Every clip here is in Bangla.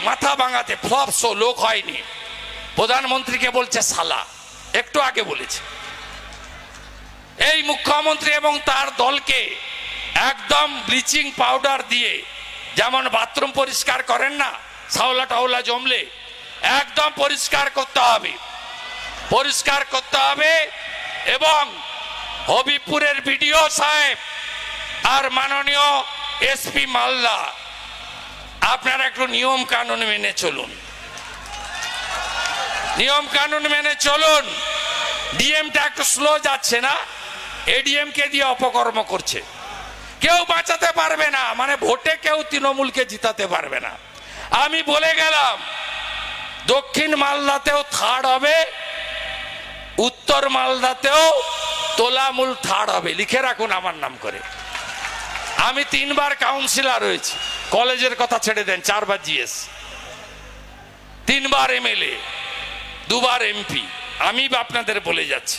মাথা ভাঙাতে ফ্লপ শো, লোক হয়নি, প্রধানমন্ত্রীকে বলছে শালা, একটু আগে বলেছে। এই মুখ্যমন্ত্রী এবং তার দলকে একদম ব্লিচিং পাউডার দিয়ে, যেমন বাথরুম পরিষ্কার করেন না শাওলা টাওলা জমলে, একদম পরিষ্কার করতে হবে, পরিষ্কার করতে হবে। এবং হবিপুরের বিডিও সাহেব আর মাননীয় এসপি মালদা, আপনারা একটু নিয়ম কানুন মেনে চলুন, নিয়ম কানুন মেনে চলুন। ডিএমটা একটু স্লো যাচ্ছে না, এডিএম কে দিয়ে অপকর্ম করছে। কেউ বাঁচাতে পারবে না, মানে ভোটে কেউ তৃণমূলকে জিতাতে পারবে না। আমি বলে গেলাম দক্ষিণ মালদাতেও থার্ড হবে, উত্তর মালদাতেও তোলামূল থার্ড হবে, লিখে রাখুন আমার নাম করে। আমি 3 বার কাউন্সিলর হয়েছি, কলেজের কথা ছেড়ে দেন, 4 বার জিএস, 3 বার এমএলএ, 2 বার এমপি। আমি আপনাদের বলে যাচ্ছি,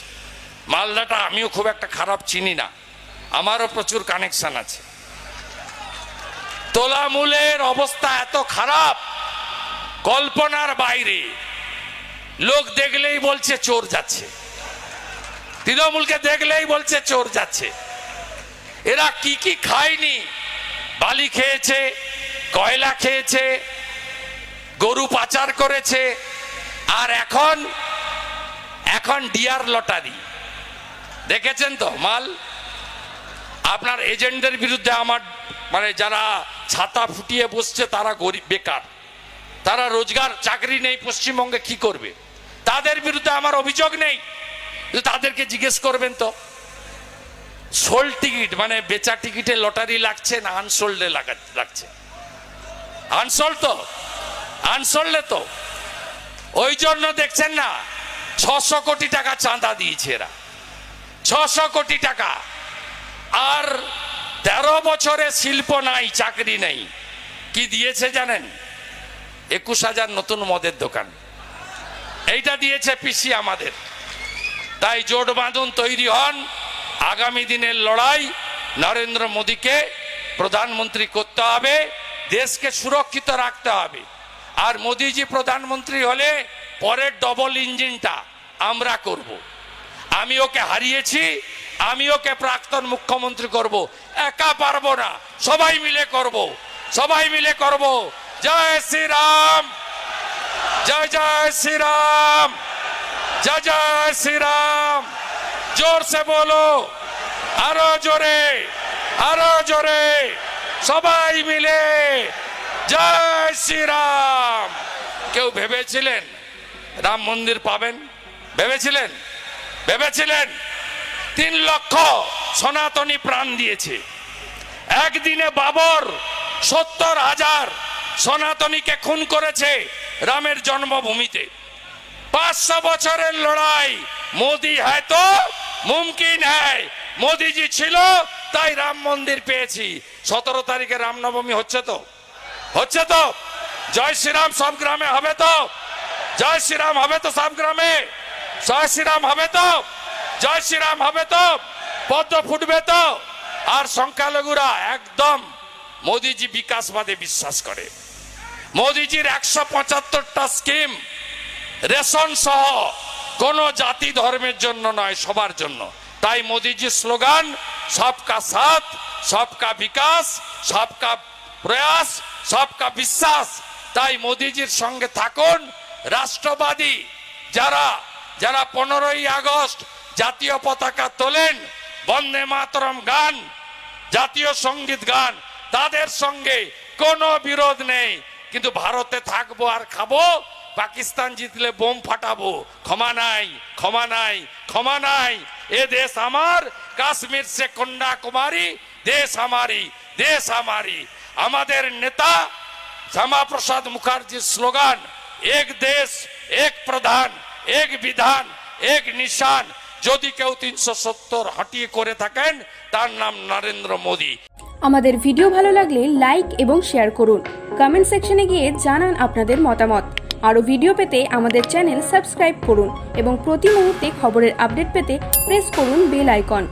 মালদাটা আমিও খুব একটা খারাপ চিনি না, আমারও প্রচুর কানেকশন আছে। তোলামূলের অবস্থা এত খারাপ, কল্পনার বাইরে। লোক দেখলেই বলছে চোর যাচ্ছে, তৃণমূলকে দেখলেই বলছে চোর যাচ্ছে। এরা কি কি খায়নি, বালি খেয়েছে, কয়লা খেয়েছে, গরু পাচার করেছে, আর এখন ডিয়ার লটারি দেখেছেন তো মাল। আপনার এজেন্টদের বিরুদ্ধে আমার মানে যারা ছাতা ফুটিয়ে বসছে তারা গরিব বেকার, তারা রোজগার চাকরি নেই, পশ্চিমবঙ্গে কি করবে, তাদের বিরুদ্ধে আমার অভিযোগ নেই, তাদেরকে জিজ্ঞেস করবেন তো সোল্ড টিকিট মানে বেচা টিকিটে লটারি লাগছে না আনসোল্ডে লাগছে? আনসোল্ড তো, আনসোল্ডে তো। ওই জন্য দেখছেন না 600 কোটি টাকা চাঁদা দিয়েছে এরা, 600 কোটি টাকা। আর 13 বছরে শিল্প নাই, চাকরি নেই, কি দিয়েছে জানেন? 21,000 নতুন মদের দোকান, এইটা দিয়েছে পিসি আমাদের। তাই জোট বাঁধুন, তৈরি হন, আগামী দিনের লড়াই নরেন্দ্র মোদীকে প্রধানমন্ত্রী করতে হবে, দেশকে সুরক্ষিত রাখতে হবে। আর মোদীজি প্রধানমন্ত্রী হলে পরের ডবল ইঞ্জিনটা আমরা করব। আমি ওকে হারিয়েছি, আমি ওকে প্রাক্তন মুখ্যমন্ত্রী করব, একা পারবো না, সবাই মিলে করব, সবাই মিলে করব। জয় শ্রীরাম, জয় জয় শ্রীরাম, জয় জয় শ্রীরাম। জোর সে বলো, আরো জোরে, আরো জোরে, সবাই মিলে জয় শ্রীরাম। কেউ ভেবেছিলেন রাম মন্দির পাবেন? ভেবেছিলেন? ভেবেছিলেন? 3 লক্ষ সনাতনী প্রাণ দিয়েছে। একদিনে বাবর 70,000 সনাতনীকে খুন করেছে রামের জন্মভূমিতে। 500 বছরের লড়াই, মোদি হ্যায় তো মুমকিন হ্যায়। মোদিজি ছিল তাই রাম মন্দির পেয়েছি। 17 তারিখে রামনবমী হচ্ছে তো, হচ্ছে তো। জয় শ্রীরাম সব গ্রামে হবে তো, জয় শ্রীরাম হবে তো সব গ্রামে, জয় শ্রীরাম হবে তো, জয় শ্রীরাম হবে তো, পদ্ম ফুটবে তো। আর সংখ্যালঘুরা একদম মোদিজি বিকাশবাদে বিশ্বাস করে। মোদিজির 175টা স্কিম রেশন সহ কোন জাতি ধর্মের জন্য নয়, সবার জন্য। তাই মোদিজির স্লোগান সবকা সাথ, সবকা বিকাশ, সবকা প্রয়াস, সবকা বিশ্বাস। তাই মোদিজির সঙ্গে থাকুন। রাষ্ট্রবাদী যারা যারা 15ই আগস্ট জাতীয় পতাকা তোলেন, বন্দে মাতরম গান, জাতীয় সঙ্গীত গান, তাদের সঙ্গে কোনো বিরোধ নেই। কিন্তু ভারতে থাকবো আর খাবো, পাকিস্তান জিতলে বোম ফাটাবো, ক্ষমা নাই, ক্ষমা নাই, ক্ষমা নাই। এ দেশ আমার, কাশ্মীর সে কন্যাকুমারী, দেশ আমারি, দেশ আমারি। আমাদের নেতা শ্যামাপ্রসাদ মুখার্জির স্লোগান এক দেশ, এক প্রধান, এক বিধান, এক নিশান। যদি কেউ 370 হাঁটিয়ে করে থাকেন, তার নাম নরেন্দ্র মোদী। আমাদের ভিডিও ভালো লাগলে লাইক এবং শেয়ার করুন। কমেন্ট সেকশনে গিয়ে জানান আপনাদের মতামত। আরও ভিডিও পেতে আমাদের চ্যানেল সাবস্ক্রাইব করুন এবং প্রতি মুহূর্তে খবরের আপডেট পেতে প্রেস করুন বেল আইকন।